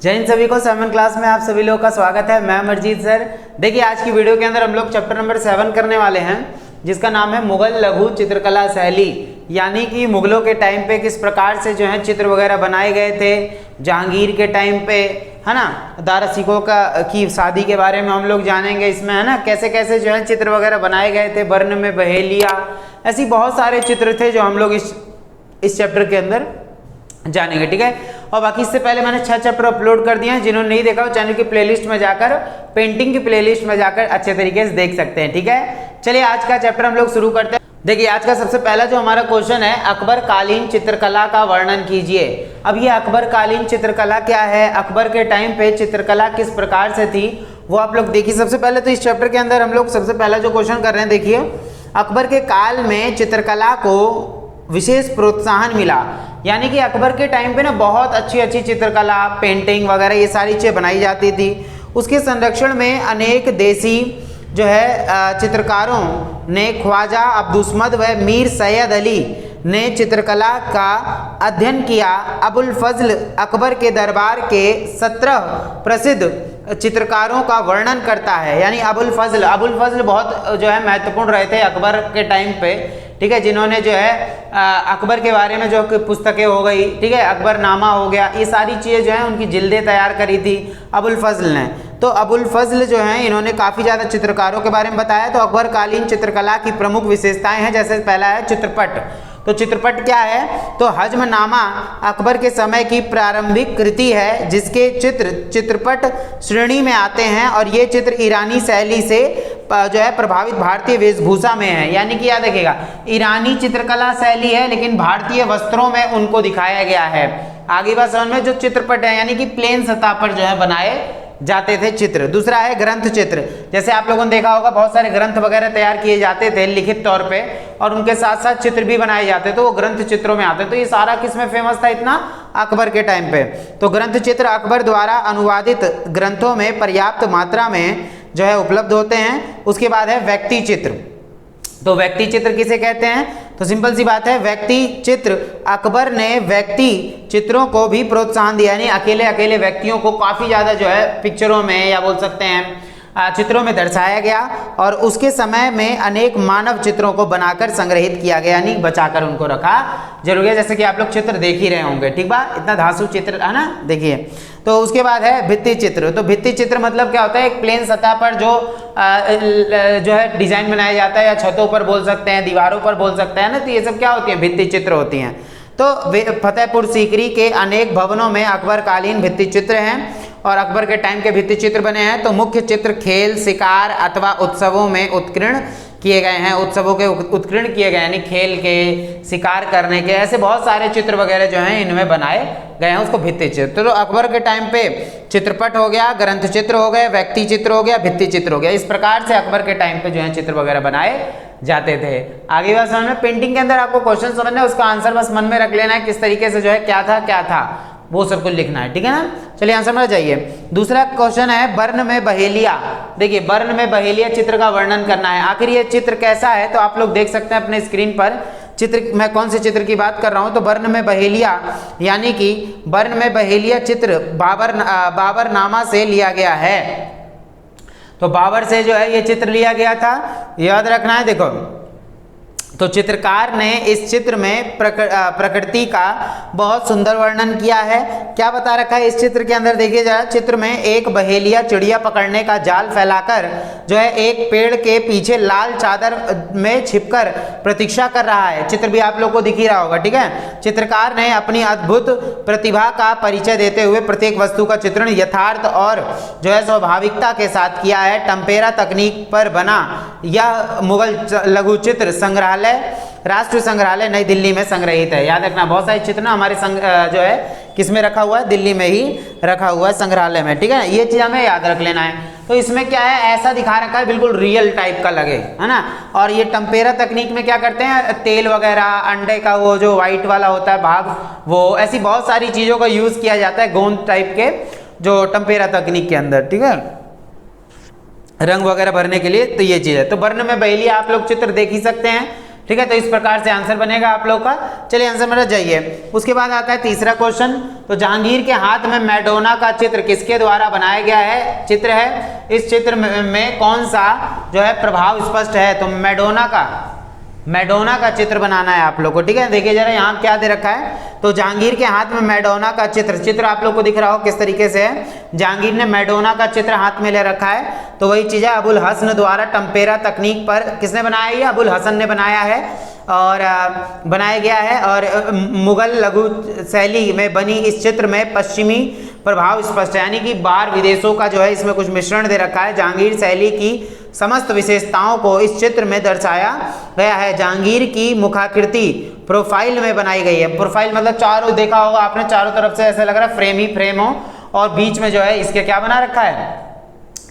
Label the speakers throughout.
Speaker 1: जय हिंद सभी को। 7 क्लास में आप सभी लोगों का स्वागत है। मैं अमरजीत सर। देखिए आज की वीडियो के अंदर हम लोग चैप्टर नंबर 7 करने वाले हैं, जिसका नाम है मुगल लघु चित्रकला शैली, यानी कि मुगलों के टाइम पे किस प्रकार से जो है चित्र वगैरह बनाए गए थे, जहांगीर के टाइम पे, है ना, दारा सिकों की शादी के बारे में हम लोग जानेंगे इसमें, है ना, कैसे कैसे जो है चित्र वगैरह बनाए गए थे, वर्ण में बहेलिया, ऐसी बहुत सारे चित्र थे जो हम लोग इस चैप्टर के अंदर जानेंगे। ठीक है, और बाकी इससे पहले मैंने 6 चैप्टर अपलोड कर दिए हैं। जिन्होंने नहीं देखा वो चैनल की प्लेलिस्ट में जाकर, पेंटिंग की प्लेलिस्ट में जाकर अच्छे तरीके से देख सकते हैं। ठीक है, चलिए आज का चैप्टर हम लोग शुरू करते हैं। देखिए आज का सबसे पहला जो हमारा क्वेश्चन है, अकबर कालीन चित्रकला का वर्णन कीजिए। अब ये अकबर कालीन चित्रकला क्या है, अकबर के टाइम पे चित्रकला किस प्रकार से थी, वो आप लोग देखिए। सबसे पहले तो इस चैप्टर के अंदर हम लोग सबसे पहला जो क्वेश्चन कर रहे हैं, देखिए अकबर के काल में चित्रकला को विशेष प्रोत्साहन मिला, यानी कि अकबर के टाइम पे ना बहुत अच्छी अच्छी चित्रकला, पेंटिंग वगैरह ये सारी चीज़ें बनाई जाती थी। उसके संरक्षण में अनेक देसी जो है चित्रकारों ने, ख्वाजा अब्दुस्मद व मीर सैयद अली ने चित्रकला का अध्ययन किया। अबुल फजल अकबर के दरबार के 17 प्रसिद्ध चित्रकारों का वर्णन करता है, यानी अबुल फजल बहुत जो है महत्वपूर्ण रहे थे अकबर के टाइम पे। ठीक है, जिन्होंने जो है अकबर के बारे में जो पुस्तकें हो गई, ठीक है, अकबरनामा हो गया, ये सारी चीज़ें जो है उनकी जिल्दें तैयार करी थी अबुल फजल ने। तो अबुल फजल जो हैं इन्होंने काफ़ी ज़्यादा चित्रकारों के बारे में बताया। तो अकबर कालीन चित्रकला की प्रमुख विशेषताएं हैं, जैसे पहला है चित्रपट। तो चित्रपट क्या है, तो हजमनामा अकबर के समय की प्रारंभिक कृति है, जिसके चित्र चित्रपट श्रेणी में आते हैं, और ये चित्र ईरानी शैली से जो है प्रभावित भारतीय वेशभूषा में है। यानी कि याद रखिएगा, ईरानी चित्रकला शैली है लेकिन भारतीय वस्त्रों में उनको दिखाया गया है। आगे बात समझ में, जो चित्रपट है यानी कि प्लेन सतह पर जो है बनाए जाते थे चित्र। दूसरा है ग्रंथ चित्र। जैसे आप लोगों ने देखा होगा बहुत सारे ग्रंथ वगैरह तैयार किए जाते थे लिखित तौर पे, और उनके साथ साथ चित्र भी बनाए जाते, तो वो ग्रंथ चित्रों में आते। तो ये सारा किस में फेमस था इतना, अकबर के टाइम पे। तो ग्रंथ चित्र अकबर द्वारा अनुवादित ग्रंथों में पर्याप्त मात्रा में जो है उपलब्ध होते हैं। उसके बाद है व्यक्ति चित्र। तो व्यक्ति चित्र किसे कहते हैं, तो सिंपल सी बात है, व्यक्ति चित्र, अकबर ने व्यक्ति चित्रों को भी प्रोत्साहन दिया, यानी अकेले अकेले व्यक्तियों को काफ़ी ज़्यादा जो है पिक्चरों में या बोल सकते हैं चित्रों में दर्शाया गया, और उसके समय में अनेक मानव चित्रों को बनाकर संग्रहित किया गया, यानी बचाकर उनको रखा जरूरी है। जैसे कि आप लोग चित्र देख ही रहे होंगे, ठीक बा, इतना धांसू चित्र है ना, देखिए। तो उसके बाद है भित्ति चित्र। तो भित्ति चित्र मतलब क्या होता है, एक प्लेन सतह पर जो है डिजाइन बनाया जाता है, या छतों पर बोल सकते हैं, दीवारों पर बोल सकते हैं ना, तो ये सब क्या होती है, भित्ति चित्र होती हैं। तो फतेहपुर सीकरी के अनेक भवनों में अकबर कालीन भित्ति चित्र हैं, और अकबर के टाइम के भित्ति चित्र बने हैं। तो मुख्य चित्र खेल, शिकार अथवा उत्सवों में उत्कीर्ण किए गए हैं, उत्सवों के उत्कीर्ण किए गए, यानी खेल के, शिकार करने के, ऐसे बहुत सारे चित्र वगैरह जो हैं इनमें बनाए गए हैं, उसको भित्ति चित्र। तो अकबर के टाइम पे चित्रपट हो गया, ग्रंथ चित्र हो गए, व्यक्ति चित्र हो गया, भित्ति चित्र हो गया। इस प्रकार से अकबर के टाइम पे जो है चित्र वगैरह बनाए जाते थे। आगे बात समझ में, पेंटिंग के अंदर आपको क्वेश्चन समझना है, उसका आंसर बस मन में रख लेना है, किस तरीके से जो है क्या था वो सब कुछ लिखना है, ठीक है ना। चलिए आंसर में जाइए। दूसरा क्वेश्चन है वर्ण में बहेलिया। देखिए वर्ण में बहेलिया चित्र का वर्णन करना है। आखिर ये चित्र कैसा है, तो आप लोग देख सकते हैं अपने स्क्रीन पर चित्र, मैं कौन से चित्र की बात कर रहा हूँ। तो वर्ण में बहेलिया, यानी कि वर्ण में बहेलिया चित्र बाबरनामा से लिया गया है। तो बाबर से जो है ये चित्र लिया गया था, याद रखना है। देखो, तो चित्रकार ने इस चित्र में प्रकृति का बहुत सुंदर वर्णन किया है। क्या बता रखा है इस चित्र के अंदर, देखिए जरा। चित्र में एक बहेलिया चिड़िया पकड़ने का जाल फैलाकर जो है एक पेड़ के पीछे लाल चादर में छिपकर प्रतीक्षा कर रहा है। चित्र भी आप लोग को दिख ही रहा होगा, ठीक है। चित्रकार ने अपनी अद्भुत प्रतिभा का परिचय देते हुए प्रत्येक वस्तु का चित्रण यथार्थ और जो है स्वाभाविकता के साथ किया है। टम्पेरा तकनीक पर बना यह मुगल लघु चित्र संग्रहालय, राष्ट्रीय संग्रहालय नई दिल्ली में संग्रहित है। याद रखना, बहुत सारे चित्र ना हमारे जो है किस में रखा हुआ है, दिल्ली में ही रखा हुआ है, संग्रहालय में, ठीक है। ये चीज हमें याद रख लेना है। तो इसमें क्या है, ऐसा दिखा रखा है बिल्कुल रियल टाइप का लगे, है ना। और ये टम्पेरा तकनीक में क्या करते हैं, तेल वगैरह, अंडे का वो जो व्हाइट वाला होता है भाग, वो ऐसी बहुत सारी चीजों का यूज किया जाता है गोंद टाइप के जो टम्पेरा तकनीक के अंदर, ठीक है, रंग वगैरह भरने के लिए। तो ये चीज है। तो वर्ण में बहेलिया आप लोग चित्र देख ही सकते हैं, ठीक है, तो इस प्रकार से आंसर बनेगा आप लोग का। चलिए आंसर मेरा जाइए। उसके बाद आता है तीसरा क्वेश्चन। तो जहांगीर के हाथ में मैडोना का चित्र किसके द्वारा बनाया गया है चित्र है, इस चित्र में कौन सा जो है प्रभाव स्पष्ट है, तो मैडोना का चित्र बनाना है आप लोग को। ठीक है, देखिए जरा यहाँ क्या दे रखा है, तो जहांगीर के हाथ में मैडोना का चित्र आप लोग को दिख रहा हो किस तरीके से है। जहांगीर ने मैडोना का चित्र हाथ में ले रखा है, तो वही चीज है अबुल हसन द्वारा टम्पेरा तकनीक पर किसने बनाया, ये अबुल हसन ने बनाया है और बनाया गया है। और मुगल लघु शैली में बनी इस चित्र में पश्चिमी प्रभाव स्पष्ट है, यानी कि बाहर विदेशों का जो है इसमें कुछ मिश्रण दे रखा है। जहांगीर शैली की समस्त विशेषताओं को इस चित्र में दर्शाया गया है। जहांगीर की मुखाकृति प्रोफाइल में बनाई गई है। प्रोफाइल मतलब चारों, देखा होगा आपने, चारों तरफ से ऐसा लग रहा है फ्रेम ही फ्रेम हो और बीच में जो है इसके क्या बना रखा है,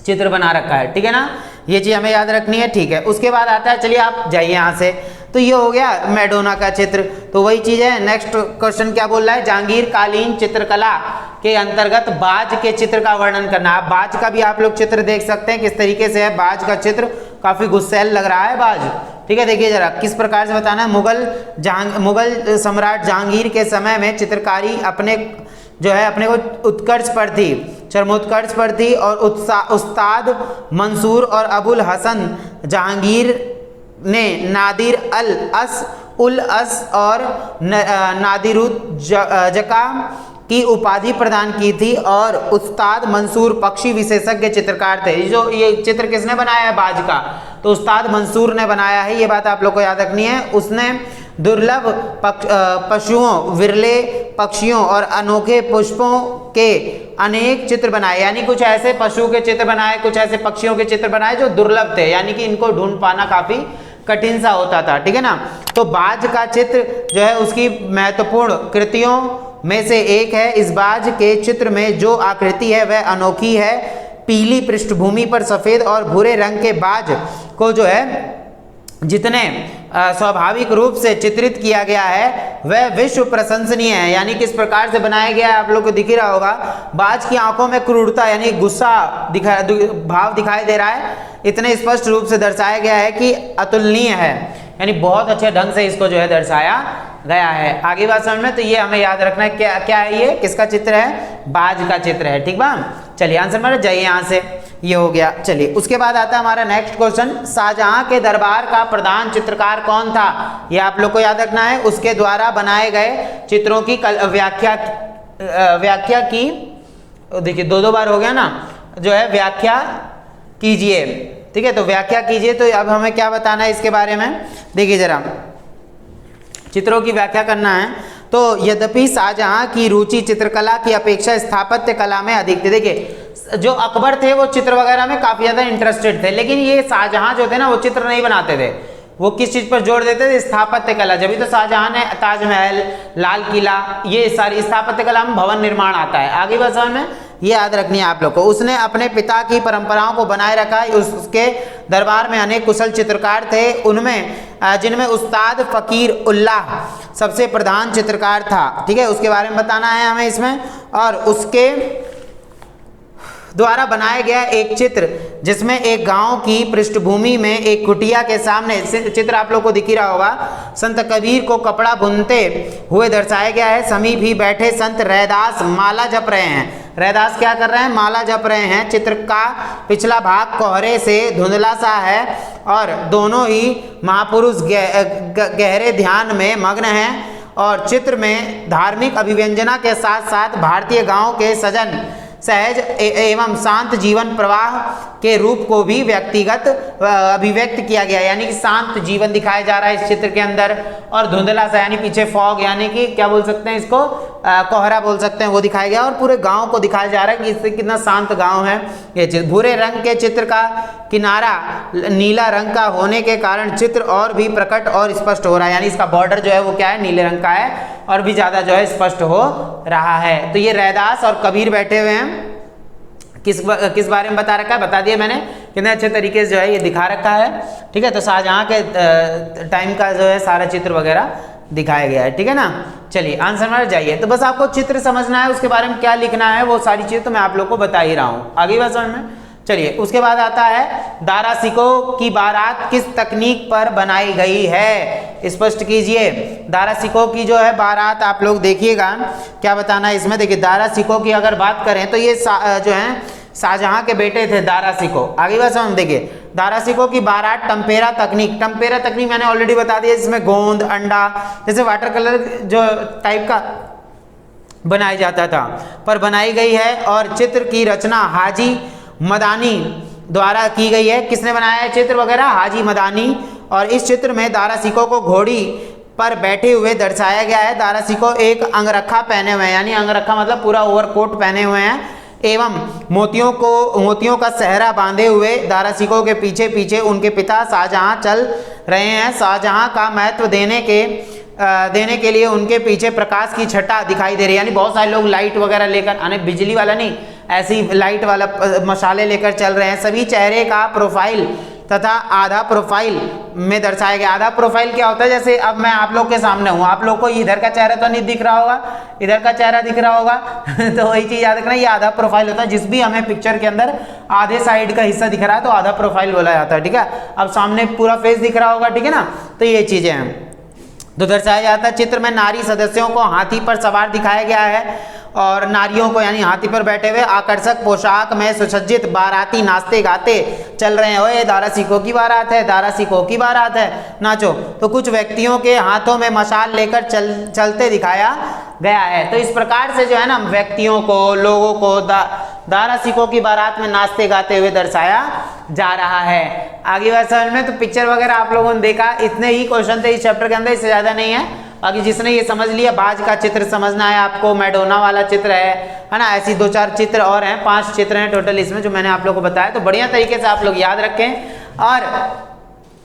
Speaker 1: चित्र बना रखा है। ठीक है ना, ये चीज हमें याद रखनी है। ठीक है, उसके बाद आता है, चलिए आप जाइए यहाँ से, तो ये हो गया मैडोना का चित्र। तो वही चीज है, नेक्स्ट क्वेश्चन क्या बोल रहा है, जहांगीर कालीन चित्रकला के अंतर्गत बाज के चित्र का वर्णन करना। आप बाज का भी आप लोग चित्र देख सकते हैं किस तरीके से है बाज का चित्र, काफी गुस्सैल लग रहा है बाज। ठीक है, देखिए जरा किस प्रकार से बताना है। मुगल सम्राट जहांगीर के समय में चित्रकारी अपने को उत्कर्ष पर थी, चरमोत्कर्ष पर थी और उस्ताद मंसूर और अबुल हसन जहांगीर ने नादिर उल अस और नादिरुज्जका की उपाधि प्रदान की थी और उस्ताद मंसूर पक्षी विशेषज्ञ चित्रकार थे। जो ये चित्र किसने बनाया है बाज का, तो उस्ताद मंसूर ने बनाया है, ये बात आप लोग को याद रखनी है। उसने दुर्लभ पशुओं, विरले पक्षियों और अनोखे पुष्पों के अनेक चित्र बनाए, यानी कुछ ऐसे पशु के चित्र बनाए, कुछ ऐसे पक्षियों के चित्र बनाए जो दुर्लभ थे, यानी कि इनको ढूंढ पाना काफी कठिन सा होता था। ठीक है ना, तो बाज का चित्र जो है उसकी महत्वपूर्ण कृतियों में से एक है। इस बाज के चित्र में जो आकृति है वह अनोखी है। पीली पृष्ठभूमि पर सफेद और भूरे रंग के बाज को जो है जितने स्वाभाविक रूप से चित्रित किया गया है वह विश्व प्रशंसनीय है, यानी किस प्रकार से बनाया गया है आप लोग को दिख ही रहा होगा। बाज की आंखों में क्रूरता यानी गुस्सा भाव दिखाई दे रहा है, इतने स्पष्ट रूप से दर्शाया गया है कि अतुलनीय है, यानी बहुत अच्छे ढंग से इसको जो है दर्शाया गया है। आगे बात समझ में, तो ये हमें याद रखना है क्या है, ये किसका चित्र है, बाज का चित्र है। ठीक बा, चलिए आंसर मेरा जाइए यहाँ से, ये हो गया। चलिए उसके बाद आता है हमारा नेक्स्ट क्वेश्चन, शाहजहां के दरबार का प्रधान चित्रकार कौन था, ये आप लोग को याद रखना है। उसके द्वारा बनाए गए चित्रों की व्याख्या की, देखिए दो बार हो गया ना, जो है व्याख्या कीजिए। ठीक है, तो व्याख्या कीजिए, तो अब हमें क्या बताना है इसके बारे में, देखिए जरा चित्रों की व्याख्या करना है। तो यद्यपि शाहजहां की रुचि चित्रकला की अपेक्षा स्थापत्य कला में अधिक थी। देखिए जो अकबर थे वो चित्र वगैरह में काफी ज्यादा इंटरेस्टेड थे, लेकिन ये शाहजहां जो थे ना वो चित्र नहीं बनाते थे, वो किस चीज पर जोर देते थे, स्थापत्य कला। जब भी तो शाहजहां ने ताजमहल, लाल किला, ये सारी स्थापत्य कला में भवन निर्माण आता है। आगे बस में ये याद रखनी है आप लोग को। उसने अपने पिता की परंपराओं को बनाए रखा है। उसके दरबार में अनेक कुशल चित्रकार थे, उनमें जिनमें उस्ताद फकीर उल्लाह सबसे प्रधान चित्रकार था। ठीक है, उसके बारे में बताना है हमें इसमें। और उसके द्वारा बनाया गया एक चित्र जिसमें एक गांव की पृष्ठभूमि में एक कुटिया के सामने, चित्र आप लोग को दिख ही रहा होगा, संत कबीर को कपड़ा बुनते हुए दर्शाया गया है। समीप ही बैठे संत रैदास माला जप रहे हैं। रैदास क्या कर रहे हैं, माला जप रहे हैं। चित्र का पिछला भाग कोहरे से धुंधला सा है और दोनों ही महापुरुष गहरे ध्यान में मग्न हैं और चित्र में धार्मिक अभिव्यंजना के साथ साथ भारतीय गांव के सहज एवं शांत जीवन प्रवाह के रूप को भी अभिव्यक्त किया गया, यानी कि शांत जीवन दिखाया जा रहा है इस चित्र के अंदर। और धुंधला सा यानी पीछे फॉग, यानी कि क्या बोल सकते हैं इसको, कोहरा बोल सकते हैं, वो दिखाया गया। और पूरे गांव को दिखाया जा रहा है कि इससे कितना शांत गांव है ये चित्र। भूरे रंग के चित्र का किनारा नीला रंग का होने के कारण चित्र और भी प्रकट और स्पष्ट हो रहा है, यानी इसका बॉर्डर जो है वो क्या है, नीले रंग का है और भी ज्यादा जो है स्पष्ट हो रहा है। तो ये रैदास और कबीर बैठे हुए हैं, किस बारे में बता रखा है, बता दिया मैंने, कितने अच्छे तरीके से जो है ये दिखा रखा है। ठीक है, तो शाहजहां के टाइम का जो है सारा चित्र वगैरह दिखाया गया है। ठीक है ना, चलिए आंसर में जाइए। तो बस आपको चित्र समझना है, उसके बारे में क्या लिखना है वो सारी चीज़ तो मैं आप लोग को बता ही रहा हूँ। आगे बात समझ में, चलिए उसके बाद आता है दारासिको की बारात किस तकनीक पर बनाई गई है, स्पष्ट कीजिए। दारासिको की जो है बारात आप लोग देखिएगा क्या बताना है इसमें। देखिए दारासिको की अगर बात करें तो ये जो है शाहजहां के बेटे थे दारासिको। आगे बात समझ देखिए, दारासिको की बारात टम्पेरा तकनीक मैंने ऑलरेडी बता दिया, जिसमें गोंद अंडा जैसे वाटर कलर जो टाइप का बनाया जाता था पर बनाई गई है। और चित्र की रचना हाजी मदानी द्वारा की गई है। किसने बनाया है चित्र वगैरह? हाजी मदानी। और इस चित्र में दारासिको को घोड़ी पर बैठे हुए दर्शाया गया है। दारासिको एक अंगरखा पहने हुए हैं, यानी अंगरखा मतलब पूरा ओवरकोट पहने हुए हैं, एवं मोतियों का सेहरा बांधे हुए दारासिको के पीछे पीछे उनके पिता शाहजहां चल रहे हैं। शाहजहां का महत्व देने के लिए उनके पीछे प्रकाश की छटा दिखाई दे रही है, यानी बहुत सारे लोग लाइट वगैरह लेकर, यानी बिजली वाला नहीं, ऐसी लाइट वाला मशाले लेकर चल रहे हैं। सभी चेहरे का प्रोफाइल तथा आधा प्रोफाइल में दर्शाया गया। आधा प्रोफाइल क्या होता है? जैसे अब मैं आप लोग के सामने हूँ, आप लोग को इधर का चेहरा तो नहीं दिख रहा होगा, इधर का चेहरा दिख रहा होगा तो वही चीज याद रखना, ये आधा प्रोफाइल होता है। जिस भी हमें पिक्चर के अंदर आधे साइड का हिस्सा दिख रहा है तो आधा प्रोफाइल बोला जाता है, ठीक है। अब सामने पूरा फेस दिख रहा होगा, ठीक है ना, तो ये चीजें हैं तो दर्शाया जाता है। चित्र में नारी सदस्यों को हाथी पर सवार दिखाया गया है और नारियों को यानी हाथी पर बैठे हुए आकर्षक पोशाक में सुसज्जित बाराती नाचते गाते चल रहे हैं। ओए दारासिको की बारात है, दारासिको की बारात है, नाचो। तो कुछ व्यक्तियों के हाथों में मशाल लेकर चलते दिखाया गया है। तो इस प्रकार से जो है ना व्यक्तियों को, लोगों को दारासिको की बारात में नाचते गाते हुए दर्शाया जा रहा है। आगे बात समझ में, तो पिक्चर वगैरह आप लोगों ने देखा, इतने ही क्वेश्चन थे इस चैप्टर के अंदर, इससे ज्यादा नहीं है। बाकी जिसने ये समझ लिया, बाज का चित्र समझना है आपको, मैडोना वाला चित्र है ना, ऐसी 2-4 चित्र और हैं, 5 चित्र हैं टोटल इसमें जो मैंने आप लोग को बताया। तो बढ़िया तरीके से आप लोग याद रखें। और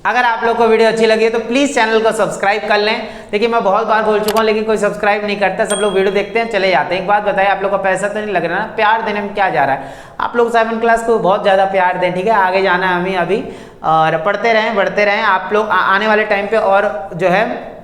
Speaker 1: अगर आप लोग को वीडियो अच्छी लगी है तो प्लीज चैनल को सब्सक्राइब कर लें। देखिए मैं बहुत बार बोल चुका हूँ लेकिन कोई सब्सक्राइब नहीं करता, सब लोग वीडियो देखते हैं चले जाते हैं। एक बात बताइए, आप लोग को पैसा तो नहीं लग रहा ना? प्यार देने में क्या जा रहा है? आप लोग 7 क्लास को बहुत ज़्यादा प्यार दें, ठीक है। आगे जाना है हमें अभी, और पढ़ते रहें, बढ़ते रहें। आप लोग आने वाले टाइम पे और जो है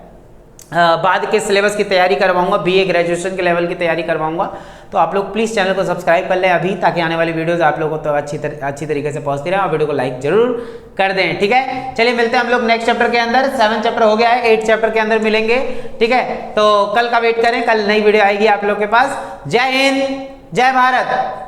Speaker 1: बाद के सिलेबस की तैयारी करवाऊंगा, बीए ग्रेजुएशन के लेवल की तैयारी करवाऊंगा। तो आप लोग प्लीज़ चैनल को सब्सक्राइब कर लें अभी, ताकि आने वाली वीडियोस आप लोगों को तो अच्छी तरीके से पहुंचती रहे। और वीडियो को लाइक जरूर कर दें, ठीक है। चलिए मिलते हैं हम लोग नेक्स्ट चैप्टर के अंदर। 7 चैप्टर हो गया है, 8 चैप्टर के अंदर मिलेंगे, ठीक है। तो कल का वेट करें, कल नई वीडियो आएगी आप लोग के पास। जय हिंद, जय भारत।